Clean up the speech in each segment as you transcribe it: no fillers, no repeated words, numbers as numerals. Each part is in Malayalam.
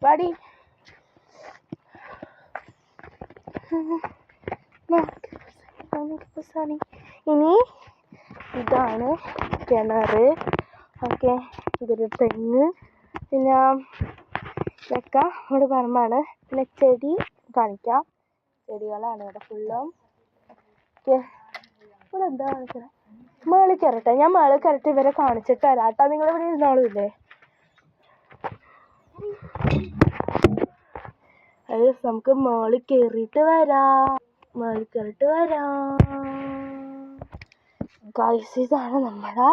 വാടി. ഇനി ഇതാണ് കിണർ. ഓക്കെ, ഇതൊരു തെങ്ങ്. പിന്നെ ഇതൊക്കെ ഇവിടെ പറമ്പാണ്. പിന്നെ ചെടി കാണിക്കാം. ചെടികളാണ് ഇവിടെ ഫുള്ളും. ഓക്കെ, ഇവിടെ എന്താ കാണിക്കണേ? മേളിൽ കയറട്ടെ. ഞാൻ മേളിൽ കയറിട്ട് ഇവരെ കാണിച്ചിട്ട് തരാം കേട്ടോ. നിങ്ങളിവിടെ ഇരുന്നോളൂല്ലേ? അത് നമുക്ക് മേളിൽ കയറിയിട്ട് വരാം. ഗൈസ്, ഇതാണ് നമ്മുടെ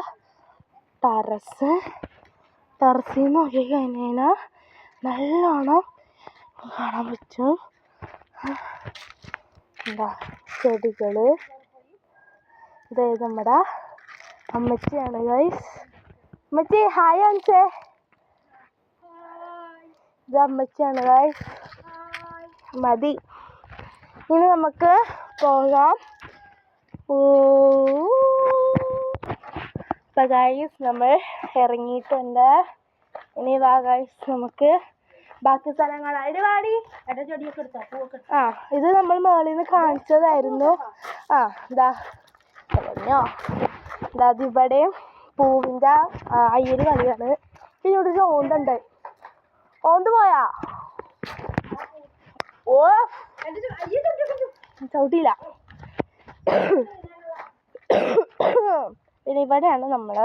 ടെറസ്. ടെറസിൽ നിന്ന് നോക്കി കഴിഞ്ഞാൽ നല്ലോണം കാണാൻ പറ്റും. എന്താ ചെടികൾ. ഇതായത് നമ്മുടെ അമ്മച്ചിയാണ് ഗൈസ്. അമ്മച്ചി ഹായ് കാണിച്ചേ. ഇത് അമ്മച്ചിയാണ് ഗൈസ്. മതി, ഇനി നമുക്ക് പോകാം. ഇപ്പം ഗൈസ് നമ്മൾ ഇറങ്ങിയിട്ടുണ്ട്. ഇനി വാ ഗൈസ്, നമുക്ക് ബാക്കി സ്ഥലങ്ങൾ. ഇത് നമ്മൾ മേളിൽ നിന്ന് കാണിച്ചതായിരുന്നു. ഇവിടെയും പൂവിൻ്റെ അയ്യര് കളിയാണ്. പിന്നെ ഇവിടെ ഒരു ഓന്തുണ്ട്. ഓന്ത് പോയാ? ഓ, ചവിട്ടിയില്ല. പിന്നെ ഇവിടെയാണ് നമ്മൾ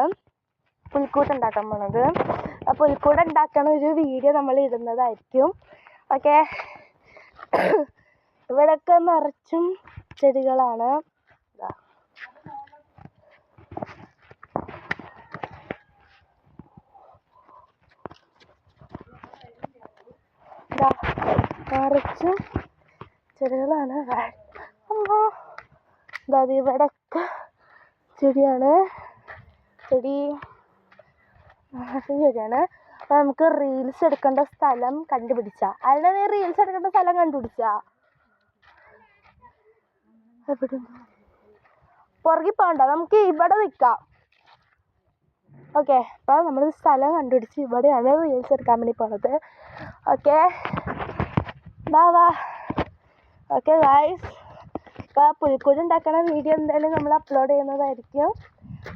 പുൽക്കൂട്ട് ഉണ്ടാക്കാൻ പോണത്. ആ പുൽക്കൂട് ഉണ്ടാക്കണ ഒരു വീഡിയോ നമ്മൾ ഇടുന്നതായിരിക്കും. ഓക്കെ, ഇവിടെയൊക്കെ നിറച്ചും ചെടികളാണ്. നിറച്ചും ചെടികളാണ്. ഇവിടെയൊക്കെ ചെടിയാണ്. ചെടിയാണ്. അപ്പം നമുക്ക് റീൽസ് എടുക്കേണ്ട സ്ഥലം കണ്ടുപിടിച്ച. അതിനെ നീ റീൽസ് എടുക്കേണ്ട സ്ഥലം കണ്ടുപിടിച്ച എവിടെ? പുറകിൽ പോകണ്ട, നമുക്ക് ഇവിടെ നിൽക്കാം. ഓക്കെ, അപ്പം നമ്മൾ സ്ഥലം കണ്ടുപിടിച്ച് ഇവിടെയാണ് റീൽസ് എടുക്കാൻ വേണ്ടി പോണത്. ഓക്കെ, വാ. ഓക്കെ ഗൈസ്, അപ്പോൾ പുൽക്കൂട് ഉണ്ടാക്കണ വീഡിയോ എന്തായാലും നമ്മൾ അപ്ലോഡ് ചെയ്യുന്നതായിരിക്കും.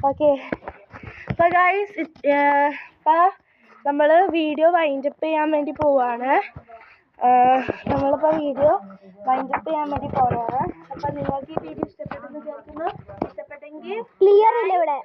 ഓക്കെ, അപ്പോൾ ഗൈസ് ഇപ്പോൾ നമ്മൾ വീഡിയോ വൈൻഡപ്പ് ചെയ്യാൻ വേണ്ടി പോവുകയാണ്. അപ്പോൾ നിങ്ങൾക്ക് ഈ വീഡിയോ ഇഷ്ടപ്പെട്ടെങ്കിൽ ക്ലിയർ ഇല്ല ഇവിടെ.